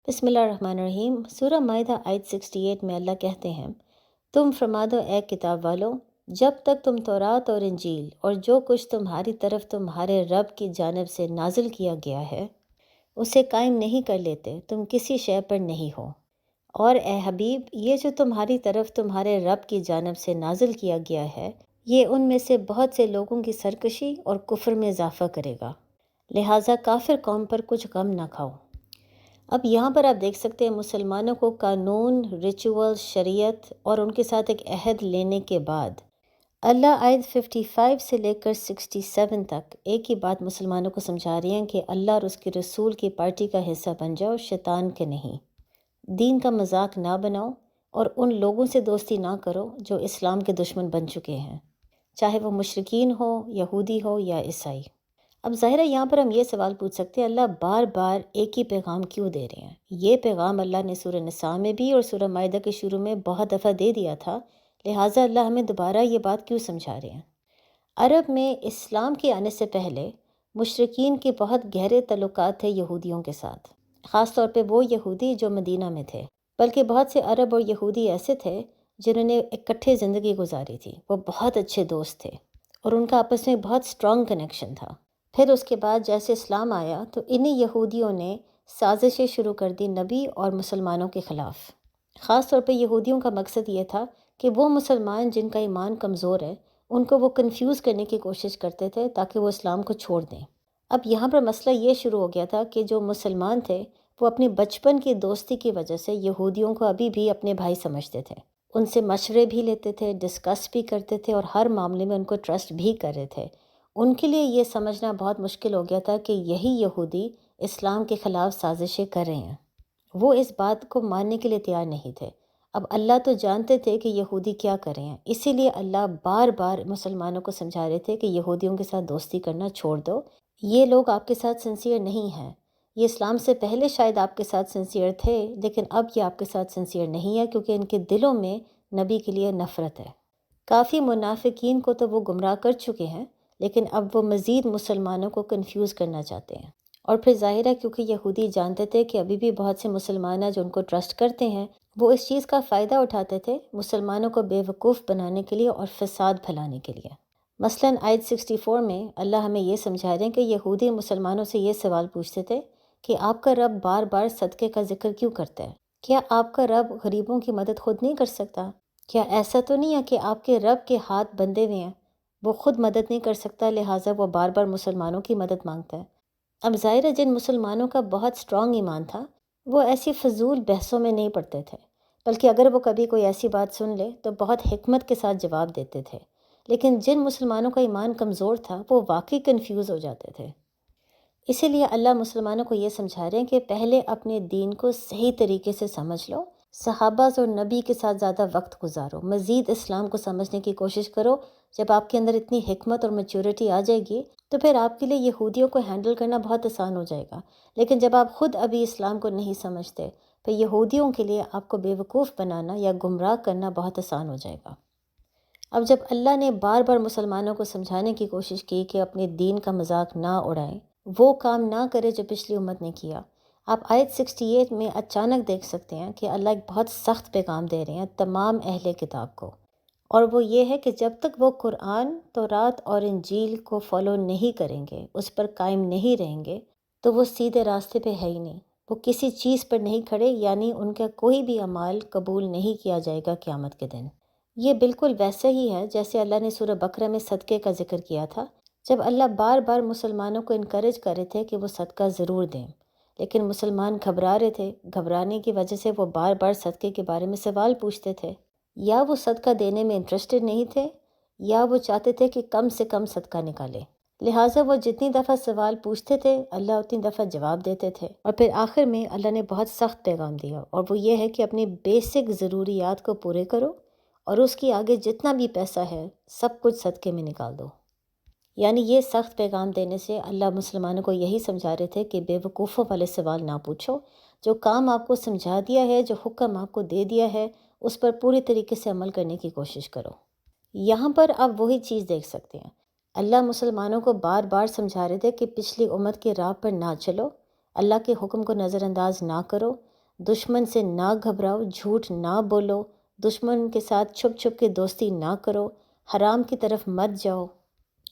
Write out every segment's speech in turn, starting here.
بسم اللہ الرحمن الرحیم۔ سورہ مائدہ آیت 68 میں اللہ کہتے ہیں، تم فرما دو اے کتاب والو، جب تک تم تورات اور انجیل اور جو کچھ تمہاری طرف تمہارے رب کی جانب سے نازل کیا گیا ہے اسے قائم نہیں کر لیتے، تم کسی شے پر نہیں ہو۔ اور اے حبیب، یہ جو تمہاری طرف تمہارے رب کی جانب سے نازل کیا گیا ہے یہ ان میں سے بہت سے لوگوں کی سرکشی اور کفر میں اضافہ کرے گا، لہٰذا کافر قوم پر کچھ غم نہ کھاؤ۔ اب یہاں پر آپ دیکھ سکتے ہیں مسلمانوں کو قانون، ریچول، شریعت اور ان کے ساتھ ایک عہد لینے کے بعد اللہ آیت 55 سے لے کر 67 تک ایک ہی بات مسلمانوں کو سمجھا رہی ہیں کہ اللہ اور اس کے رسول کی پارٹی کا حصہ بن جاؤ، شیطان کے نہیں۔ دین کا مذاق نہ بناؤ اور ان لوگوں سے دوستی نہ کرو جو اسلام کے دشمن بن چکے ہیں، چاہے وہ مشرکین ہو، یہودی ہو یا عیسائی۔ اب ظاہر ہے یہاں پر ہم یہ سوال پوچھ سکتے ہیں، اللہ بار بار ایک ہی پیغام کیوں دے رہے ہیں؟ یہ پیغام اللہ نے سورہ نساء میں بھی اور سورہ مائدہ کے شروع میں بہت دفعہ دے دیا تھا، لہٰذا اللہ ہمیں دوبارہ یہ بات کیوں سمجھا رہے ہیں؟ عرب میں اسلام کے آنے سے پہلے مشرکین کے بہت گہرے تعلقات تھے یہودیوں کے ساتھ، خاص طور پہ وہ یہودی جو مدینہ میں تھے، بلکہ بہت سے عرب اور یہودی ایسے تھے جنہوں نے اکٹھے زندگی گزاری تھی، وہ بہت اچھے دوست تھے اور ان کا آپس میں بہت اسٹرانگ کنیکشن تھا۔ پھر اس کے بعد جیسے اسلام آیا تو انہی یہودیوں نے سازشیں شروع کر دی نبی اور مسلمانوں کے خلاف۔ خاص طور پہ یہودیوں کا مقصد یہ تھا کہ وہ مسلمان جن کا ایمان کمزور ہے ان کو وہ کنفیوز کرنے کی کوشش کرتے تھے تاکہ وہ اسلام کو چھوڑ دیں۔ اب یہاں پر مسئلہ یہ شروع ہو گیا تھا کہ جو مسلمان تھے وہ اپنی بچپن کی دوستی کی وجہ سے یہودیوں کو ابھی بھی اپنے بھائی سمجھتے تھے، ان سے مشورے بھی لیتے تھے، ڈسکس بھی کرتے تھے اور ہر معاملے میں ان کو ٹرسٹ بھی کر رہے تھے۔ ان کے لیے یہ سمجھنا بہت مشکل ہو گیا تھا کہ یہی یہودی اسلام کے خلاف سازشیں کر رہے ہیں۔ وہ اس بات کو ماننے کے لیے تیار نہیں تھے۔ اب اللہ تو جانتے تھے کہ یہودی کیا کر رہے ہیں، اسی لیے اللہ بار بار مسلمانوں کو سمجھا رہے تھے کہ یہودیوں کے ساتھ دوستی کرنا چھوڑ دو، یہ لوگ آپ کے ساتھ سنسیئر نہیں ہیں۔ یہ اسلام سے پہلے شاید آپ کے ساتھ سنسیئر تھے لیکن اب یہ آپ کے ساتھ سنسیئر نہیں ہے کیونکہ ان کے دلوں میں نبی کے لیے نفرت ہے۔ کافی منافقین کو تو وہ گمراہ کر چکے ہیں لیکن اب وہ مزید مسلمانوں کو کنفیوز کرنا چاہتے ہیں۔ اور پھر ظاہر ہے کیونکہ یہودی جانتے تھے کہ ابھی بھی بہت سے مسلمان ہیں جو ان کو ٹرسٹ کرتے ہیں، وہ اس چیز کا فائدہ اٹھاتے تھے مسلمانوں کو بے وقوف بنانے کے لیے اور فساد پھیلانے کے لیے۔ مثلاً آیت 64 میں اللہ ہمیں یہ سمجھا رہے ہیں کہ یہودی مسلمانوں سے یہ سوال پوچھتے تھے کہ آپ کا رب بار بار صدقے کا ذکر کیوں کرتا ہے؟ کیا آپ کا رب غریبوں کی مدد خود نہیں کر سکتا؟ کیا ایسا تو نہیں ہے کہ آپ کے رب کے ہاتھ بندھے ہوئے ہیں، وہ خود مدد نہیں کر سکتا لہٰذا وہ بار بار مسلمانوں کی مدد مانگتا ہے؟ اب ظاہر ہے جن مسلمانوں کا بہت اسٹرانگ ایمان تھا وہ ایسی فضول بحثوں میں نہیں پڑتے تھے، بلکہ اگر وہ کبھی کوئی ایسی بات سن لے تو بہت حکمت کے ساتھ جواب دیتے تھے۔ لیکن جن مسلمانوں کا ایمان کمزور تھا وہ واقعی کنفیوز ہو جاتے تھے۔ اسی لیے اللہ مسلمانوں کو یہ سمجھا رہے ہیں کہ پہلے اپنے دین کو صحیح طریقے سے سمجھ لو، صحابہ اور نبی کے ساتھ زیادہ وقت گزارو، مزید اسلام کو سمجھنے کی کوشش کرو۔ جب آپ کے اندر اتنی حکمت اور میچورٹی آ جائے گی تو پھر آپ کے لیے یہودیوں کو ہینڈل کرنا بہت آسان ہو جائے گا، لیکن جب آپ خود ابھی اسلام کو نہیں سمجھتے تو یہودیوں کے لیے آپ کو بے وقوف بنانا یا گمراہ کرنا بہت آسان ہو جائے گا۔ اب جب اللہ نے بار بار مسلمانوں کو سمجھانے کی کوشش کی کہ اپنے دین کا مذاق نہ اڑائیں، وہ کام نہ کرے جو پچھلی امت نے کیا، آپ آیت 68 میں اچانک دیکھ سکتے ہیں کہ اللہ ایک بہت سخت پیغام دے رہے ہیں تمام اہل کتاب کو، اور وہ یہ ہے کہ جب تک وہ قرآن، تورات اور انجیل کو فالو نہیں کریں گے، اس پر قائم نہیں رہیں گے، تو وہ سیدھے راستے پہ ہے ہی نہیں، وہ کسی چیز پر نہیں کھڑے، یعنی ان کا کوئی بھی عمل قبول نہیں کیا جائے گا قیامت کے دن۔ یہ بالکل ویسا ہی ہے جیسے اللہ نے سورہ بقرہ میں صدقے کا ذکر کیا تھا، جب اللہ بار بار مسلمانوں کو انکریج کر رہے تھے کہ وہ صدقہ ضرور دیں، لیکن مسلمان گھبرا رہے تھے، گھبرانے کی وجہ سے وہ بار بار صدقے کے بارے میں سوال پوچھتے تھے، یا وہ صدقہ دینے میں انٹرسٹڈ نہیں تھے یا وہ چاہتے تھے کہ کم سے کم صدقہ نکالے، لہٰذا وہ جتنی دفعہ سوال پوچھتے تھے اللہ اتنی دفعہ جواب دیتے تھے، اور پھر آخر میں اللہ نے بہت سخت پیغام دیا، اور وہ یہ ہے کہ اپنی بیسک ضروریات کو پورے کرو اور اس کی آگے جتنا بھی پیسہ ہے سب کچھ صدقے میں نکال دو۔ یعنی یہ سخت پیغام دینے سے اللہ مسلمانوں کو یہی سمجھا رہے تھے کہ بے وقوفوں والے سوال نہ پوچھو، جو کام آپ کو سمجھا دیا ہے، جو حکم آپ کو دے دیا ہے، اس پر پوری طریقے سے عمل کرنے کی کوشش کرو۔ یہاں پر آپ وہی چیز دیکھ سکتے ہیں، اللہ مسلمانوں کو بار بار سمجھا رہے تھے کہ پچھلی امت کے راہ پر نہ چلو، اللہ کے حکم کو نظر انداز نہ کرو، دشمن سے نہ گھبراؤ، جھوٹ نہ بولو، دشمن کے ساتھ چھپ چھپ کے دوستی نہ کرو، حرام کی طرف مت جاؤ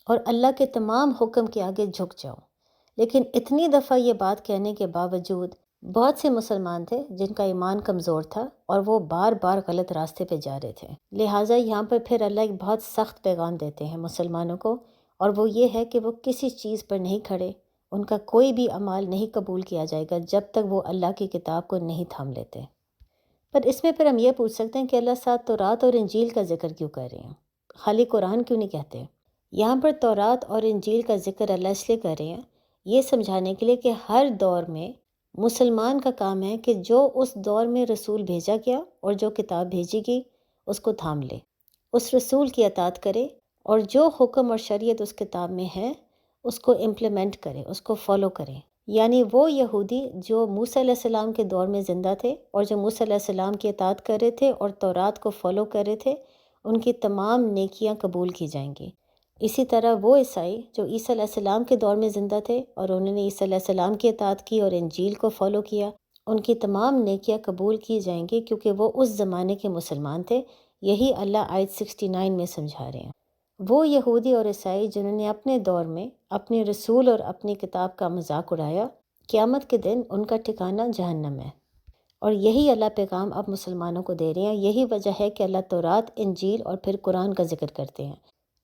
اور اللہ کے تمام حکم کے آگے جھک جاؤ۔ لیکن اتنی دفعہ یہ بات کہنے کے باوجود بہت سے مسلمان تھے جن کا ایمان کمزور تھا اور وہ بار بار غلط راستے پہ جا رہے تھے۔ لہٰذا یہاں پر پھر اللہ ایک بہت سخت پیغام دیتے ہیں مسلمانوں کو، اور وہ یہ ہے کہ وہ کسی چیز پر نہیں کھڑے، ان کا کوئی بھی اعمال نہیں قبول کیا جائے گا جب تک وہ اللہ کی کتاب کو نہیں تھام لیتے۔ پر اس میں پھر ہم یہ پوچھ سکتے ہیں کہ اللہ ساتھ تورات اور انجیل کا ذکر کیوں کر رہے ہیں، خالی قرآن کیوں نہیں کہتے؟ یہاں پر تورات اور انجیل کا ذکر اللہ اس لیے کر رہے ہیں، یہ سمجھانے کے لیے کہ ہر دور میں مسلمان کا کام ہے کہ جو اس دور میں رسول بھیجا گیا اور جو کتاب بھیجی گئی اس کو تھام لے، اس رسول کی اطاعت کرے، اور جو حکم اور شریعت اس کتاب میں ہے اس کو امپلیمنٹ کرے، اس کو فالو کرے۔ یعنی وہ یہودی جو موسیٰ علیہ السلام کے دور میں زندہ تھے اور جو موسیٰ علیہ السلام کی اطاعت کر رہے تھے اور تورات کو فالو کر رہے تھے، ان کی تمام نیکیاں قبول کی جائیں گی۔ اسی طرح وہ عیسائی جو عیسیٰ علیہ السلام کے دور میں زندہ تھے اور انہوں نے عیسیٰ علیہ السلام کی اطاعت کی اور انجیل کو فالو کیا، ان کی تمام نیکیاں قبول کی جائیں گی کیونکہ وہ اس زمانے کے مسلمان تھے۔ یہی اللہ آیت 69 میں سمجھا رہے ہیں۔ وہ یہودی اور عیسائی جنہوں نے اپنے دور میں اپنے رسول اور اپنی کتاب کا مذاق اڑایا، قیامت کے دن ان کا ٹھکانہ جہنم ہے۔ اور یہی اللہ پیغام اب مسلمانوں کو دے رہے ہیں۔ یہی وجہ ہے کہ اللہ تورات، انجیل اور پھر قرآن کا ذکر کرتے ہیں۔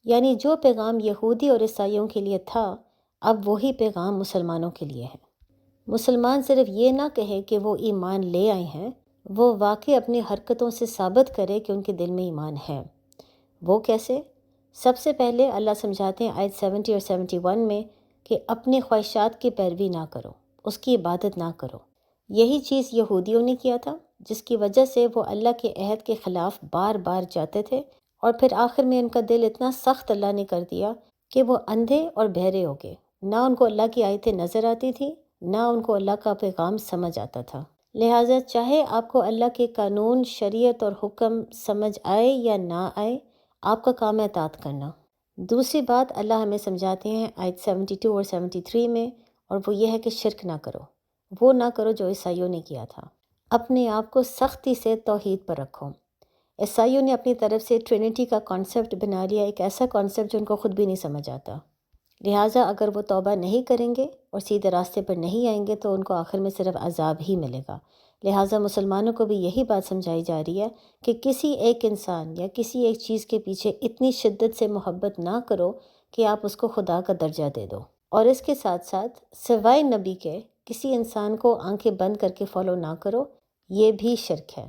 یعنی جو پیغام یہودی اور عیسائیوں کے لیے تھا، اب وہی پیغام مسلمانوں کے لیے ہے۔ مسلمان صرف یہ نہ کہے کہ وہ ایمان لے آئے ہیں، وہ واقعی اپنی حرکتوں سے ثابت کرے کہ ان کے دل میں ایمان ہے۔ وہ کیسے؟ سب سے پہلے اللہ سمجھاتے ہیں آیت 70 اور 71 میں کہ اپنی خواہشات کی پیروی نہ کرو، اس کی عبادت نہ کرو۔ یہی چیز یہودیوں نے کیا تھا، جس کی وجہ سے وہ اللہ کے عہد کے خلاف بار بار جاتے تھے، اور پھر آخر میں ان کا دل اتنا سخت اللہ نے کر دیا کہ وہ اندھے اور بہرے ہو گئے۔ نہ ان کو اللہ کی آیتیں نظر آتی تھی، نہ ان کو اللہ کا پیغام سمجھ آتا تھا۔ لہٰذا چاہے آپ کو اللہ کے قانون، شریعت اور حکم سمجھ آئے یا نہ آئے، آپ کا کام ہے اطاعت کرنا۔ دوسری بات اللہ ہمیں سمجھاتے ہیں آیت 72 اور 73 میں، اور وہ یہ ہے کہ شرک نہ کرو، وہ نہ کرو جو عیسائیوں نے کیا تھا۔ اپنے آپ کو سختی سے توحید پر رکھو۔ عیسائیوں نے اپنی طرف سے ٹرینٹی کا کانسیپٹ بنا لیا، ایک ایسا کانسیپٹ جو ان کو خود بھی نہیں سمجھ آتا۔ لہٰذا اگر وہ توبہ نہیں کریں گے اور سیدھے راستے پر نہیں آئیں گے تو ان کو آخر میں صرف عذاب ہی ملے گا۔ لہٰذا مسلمانوں کو بھی یہی بات سمجھائی جا رہی ہے کہ کسی ایک انسان یا کسی ایک چیز کے پیچھے اتنی شدت سے محبت نہ کرو کہ آپ اس کو خدا کا درجہ دے دو، اور اس کے ساتھ ساتھ سوائے نبی کے کسی انسان کو آنکھیں بند کر کے فالو نہ کرو، یہ بھی شرک ہے۔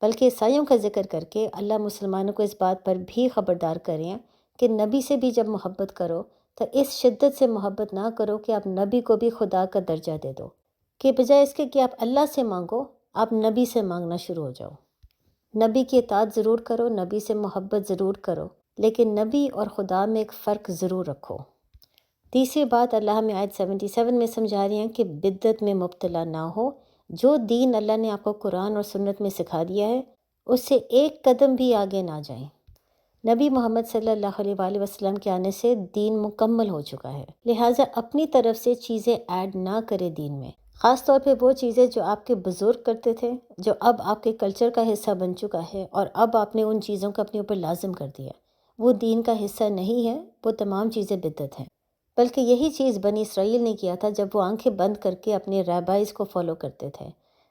بلکہ عیسائیوں کا ذکر کر کے اللہ مسلمانوں کو اس بات پر بھی خبردار کریں ہیں کہ نبی سے بھی جب محبت کرو تو اس شدت سے محبت نہ کرو کہ آپ نبی کو بھی خدا کا درجہ دے دو، کہ بجائے اس کے کہ آپ اللہ سے مانگو، آپ نبی سے مانگنا شروع ہو جاؤ۔ نبی کی اطاعت ضرور کرو، نبی سے محبت ضرور کرو، لیکن نبی اور خدا میں ایک فرق ضرور رکھو۔ تیسری بات اللہ ہمیں آیت 77 میں سمجھا رہی ہیں کہ بدعت میں مبتلا نہ ہو۔ جو دین اللہ نے آپ کو قرآن اور سنت میں سکھا دیا ہے، اس سے ایک قدم بھی آگے نہ جائیں۔ نبی محمد صلی اللہ علیہ وآلہ وسلم کے آنے سے دین مکمل ہو چکا ہے، لہٰذا اپنی طرف سے چیزیں ایڈ نہ کرے دین میں، خاص طور پہ وہ چیزیں جو آپ کے بزرگ کرتے تھے، جو اب آپ کے کلچر کا حصہ بن چکا ہے اور اب آپ نے ان چیزوں کو اپنے اوپر لازم کر دیا۔ وہ دین کا حصہ نہیں ہے، وہ تمام چیزیں بدعت ہیں۔ بلکہ یہی چیز بنی اسرائیل نے کیا تھا جب وہ آنکھیں بند کر کے اپنے ریبائز کو فالو کرتے تھے۔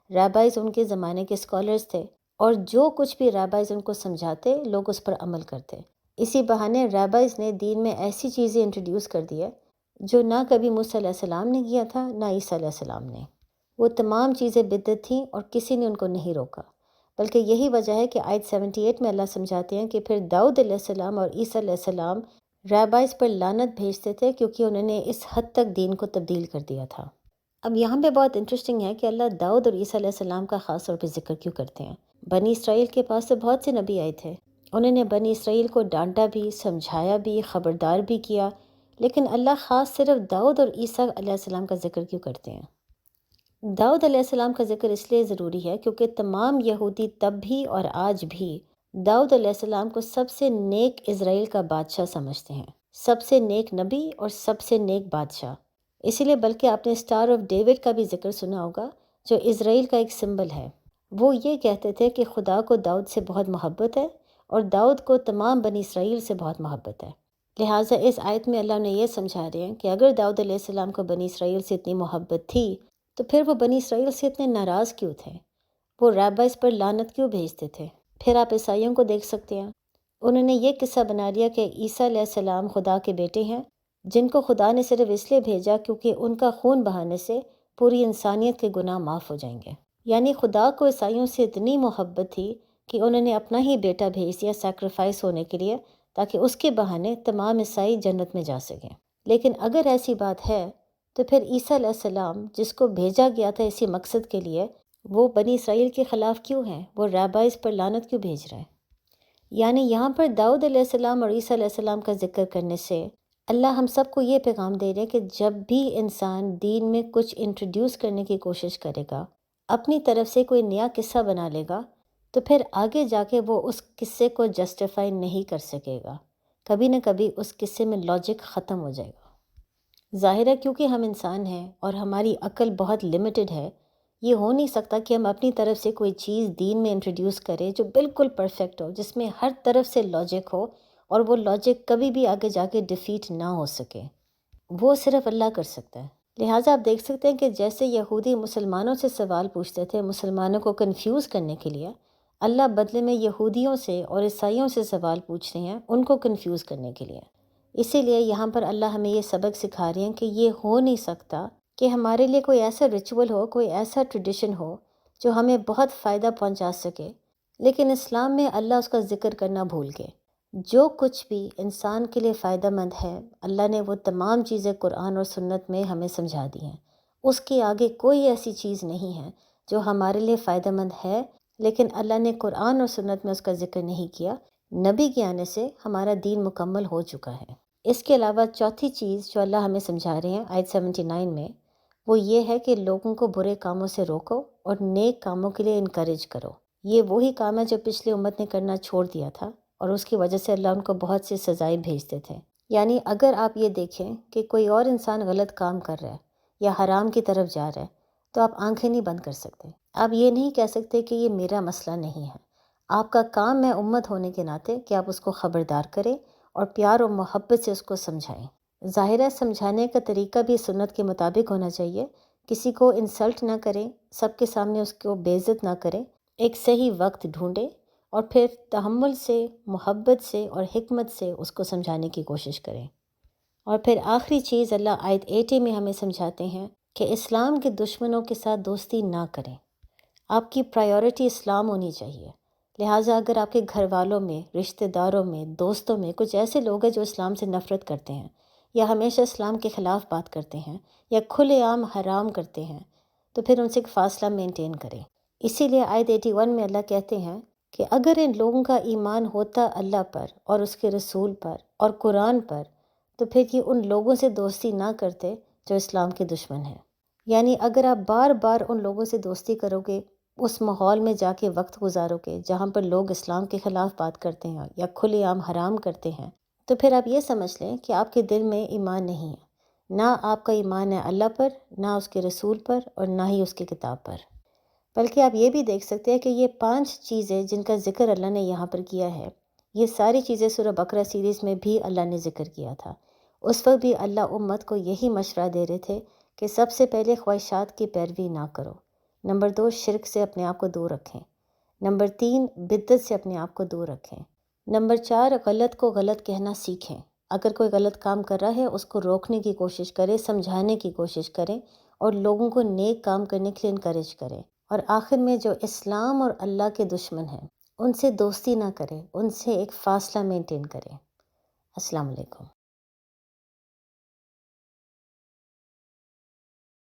ریبائز ان کے زمانے کے اسکالرز تھے، اور جو کچھ بھی ریبائز ان کو سمجھاتے لوگ اس پر عمل کرتے۔ اسی بہانے ریبائز نے دین میں ایسی چیزیں انٹروڈیوس کر دی ہے جو نہ کبھی موسیٰ علیہ السلام نے کیا تھا، نہ عیسیٰ علیہ السلام نے۔ وہ تمام چیزیں بدعت تھیں اور کسی نے ان کو نہیں روکا۔ بلکہ یہی وجہ ہے کہ آیت 78 میں اللہ سمجھاتے ہیں کہ پھر داؤد علیہ السلام اور عیسیٰ علیہ السلام ریبائز پر لعنت بھیجتے تھے کیونکہ انہوں نے اس حد تک دین کو تبدیل کر دیا تھا۔ اب یہاں پہ بہت انٹرسٹنگ ہے کہ اللہ داؤد اور عیسیٰ علیہ السلام کا خاص طور پہ ذکر کیوں کرتے ہیں۔ بنی اسرائیل کے پاس تو بہت سے نبی آئے تھے، انہوں نے بنی اسرائیل کو ڈانٹا بھی، سمجھایا بھی، خبردار بھی کیا، لیکن اللہ خاص صرف داؤد اور عیسیٰ علیہ السلام کا ذکر کیوں کرتے ہیں؟ داؤد علیہ السلام کا ذکر اس لیے ضروری ہے کیونکہ تمام یہودی تب بھی اور آج بھی داؤد علیہ السلام کو سب سے نیک اسرائیل کا بادشاہ سمجھتے ہیں، سب سے نیک نبی اور سب سے نیک بادشاہ۔ اسی لیے بلکہ آپ نے اسٹار آف ڈیوڈ کا بھی ذکر سنا ہوگا، جو اسرائیل کا ایک سمبل ہے۔ وہ یہ کہتے تھے کہ خدا کو داؤد سے بہت محبت ہے اور داؤد کو تمام بنی اسرائیل سے بہت محبت ہے۔ لہٰذا اس آیت میں اللہ نے یہ سمجھا رہے ہیں کہ اگر داؤد علیہ السلام کو بنی اسرائیل سے اتنی محبت تھی تو پھر وہ بنی اسرائیل سے اتنے ناراض کیوں تھے؟ وہ ریبائز پر لعنت کیوں بھیجتے تھے؟ پھر آپ عیسائیوں کو دیکھ سکتے ہیں، انہوں نے یہ قصہ بنا لیا کہ عیسیٰ علیہ السلام خدا کے بیٹے ہیں، جن کو خدا نے صرف اس لیے بھیجا کیونکہ ان کا خون بہانے سے پوری انسانیت کے گناہ معاف ہو جائیں گے۔ یعنی خدا کو عیسائیوں سے اتنی محبت تھی کہ انہوں نے اپنا ہی بیٹا بھیج دیا سیکریفائس ہونے کے لیے، تاکہ اس کے بہانے تمام عیسائی جنت میں جا سکیں۔ لیکن اگر ایسی بات ہے تو پھر عیسیٰ علیہ السلام جس کو بھیجا گیا تھا اسی مقصد کے لیے، وہ بنی اسرائیل کے خلاف کیوں ہیں؟ وہ ریبائز پر لعنت کیوں بھیج رہے ہیں؟ یعنی یہاں پر داؤد علیہ السلام اور عیسیٰ علیہ السلام کا ذکر کرنے سے اللہ ہم سب کو یہ پیغام دے رہے کہ جب بھی انسان دین میں کچھ انٹروڈیوس کرنے کی کوشش کرے گا، اپنی طرف سے کوئی نیا قصہ بنا لے گا، تو پھر آگے جا کے وہ اس قصے کو جسٹیفائی نہیں کر سکے گا۔ کبھی نہ کبھی اس قصے میں لاجک ختم ہو جائے گا۔ ظاہر ہے کیونکہ ہم انسان ہیں اور ہماری عقل بہت لمیٹڈ ہے، یہ ہو نہیں سکتا کہ ہم اپنی طرف سے کوئی چیز دین میں انٹروڈیوس کریں جو بالکل پرفیکٹ ہو، جس میں ہر طرف سے لاجک ہو، اور وہ لاجک کبھی بھی آگے جا کے ڈیفیٹ نہ ہو سکے۔ وہ صرف اللہ کر سکتا ہے۔ لہٰذا آپ دیکھ سکتے ہیں کہ جیسے یہودی مسلمانوں سے سوال پوچھتے تھے مسلمانوں کو کنفیوز کرنے کے لیے، اللہ بدلے میں یہودیوں سے اور عیسائیوں سے سوال پوچھ رہے ہیں ان کو کنفیوز کرنے کے لیے۔ اسی لیے یہاں پر اللہ ہمیں یہ سبق سکھا رہے ہیں کہ یہ ہو نہیں سکتا کہ ہمارے لیے کوئی ایسا ریچول ہو، کوئی ایسا ٹریڈیشن ہو جو ہمیں بہت فائدہ پہنچا سکے، لیکن اسلام میں اللہ اس کا ذکر کرنا بھول گئے۔ جو کچھ بھی انسان کے لیے فائدہ مند ہے، اللہ نے وہ تمام چیزیں قرآن اور سنت میں ہمیں سمجھا دی ہیں۔ اس کے آگے کوئی ایسی چیز نہیں ہے جو ہمارے لیے فائدہ مند ہے، لیکن اللہ نے قرآن اور سنت میں اس کا ذکر نہیں کیا۔ نبی کے آنے سے ہمارا دین مکمل ہو چکا ہے۔ اس کے علاوہ چوتھی چیز جو اللہ ہمیں سمجھا رہے ہیں آیت 79 میں، وہ یہ ہے کہ لوگوں کو برے کاموں سے روکو اور نیک کاموں کے لیے انکریج کرو۔ یہ وہی کام ہے جو پچھلی امت نے کرنا چھوڑ دیا تھا، اور اس کی وجہ سے اللہ ان کو بہت سی سزائیں بھیجتے تھے۔ یعنی اگر آپ یہ دیکھیں کہ کوئی اور انسان غلط کام کر رہا ہے یا حرام کی طرف جا رہا ہے، تو آپ آنکھیں نہیں بند کر سکتے۔ آپ یہ نہیں کہہ سکتے کہ یہ میرا مسئلہ نہیں ہے۔ آپ کا کام ہے امت ہونے کے ناطے کہ آپ اس کو خبردار کریں اور پیار اور محبت سے اس کو سمجھائیں۔ ظاہر ہے سمجھانے کا طریقہ بھی سنت کے مطابق ہونا چاہیے، کسی کو انسلٹ نہ کریں، سب کے سامنے اس کو بے عزت نہ کریں، ایک صحیح وقت ڈھونڈیں اور پھر تحمل سے، محبت سے اور حکمت سے اس کو سمجھانے کی کوشش کریں۔ اور پھر آخری چیز اللہ آیت 80 میں ہمیں سمجھاتے ہیں کہ اسلام کے دشمنوں کے ساتھ دوستی نہ کریں۔ آپ کی پرائیورٹی اسلام ہونی چاہیے۔ لہٰذا اگر آپ کے گھر والوں میں، رشتہ داروں میں، دوستوں میں کچھ ایسے لوگ ہیں جو اسلام سے نفرت کرتے ہیں یا ہمیشہ اسلام کے خلاف بات کرتے ہیں یا کھلے عام حرام کرتے ہیں، تو پھر ان سے ایک فاصلہ مینٹین کریں۔ اسی لیے آیت 81 میں اللہ کہتے ہیں کہ اگر ان لوگوں کا ایمان ہوتا اللہ پر اور اس کے رسول پر اور قرآن پر، تو پھر یہ ان لوگوں سے دوستی نہ کرتے جو اسلام کے دشمن ہیں۔ یعنی اگر آپ بار بار ان لوگوں سے دوستی کرو گے، اس ماحول میں جا کے وقت گزارو گے جہاں پر لوگ اسلام کے خلاف بات کرتے ہیں یا کھلے عام حرام کرتے ہیں، تو پھر آپ یہ سمجھ لیں کہ آپ کے دل میں ایمان نہیں ہے۔ نہ آپ کا ایمان ہے اللہ پر، نہ اس کے رسول پر، اور نہ ہی اس کی کتاب پر۔ بلکہ آپ یہ بھی دیکھ سکتے ہیں کہ یہ 5 چیزیں جن کا ذکر اللہ نے یہاں پر کیا ہے، یہ ساری چیزیں سورہ بقرہ سیریز میں بھی اللہ نے ذکر کیا تھا۔ اس وقت بھی اللہ امت کو یہی مشورہ دے رہے تھے کہ سب سے پہلے خواہشات کی پیروی نہ کرو۔ نمبر 2، شرک سے اپنے آپ کو دور رکھیں۔ نمبر 3، بدعت سے اپنے آپ کو دور رکھیں۔ نمبر 4، غلط کو غلط کہنا سیکھیں۔ اگر کوئی غلط کام کر رہا ہے اس کو روکنے کی کوشش کریں، سمجھانے کی کوشش کریں، اور لوگوں کو نیک کام کرنے کے لیے انکریج کریں۔ اور آخر میں جو اسلام اور اللہ کے دشمن ہیں ان سے دوستی نہ کریں، ان سے ایک فاصلہ مینٹین کریں۔ السلام علیکم۔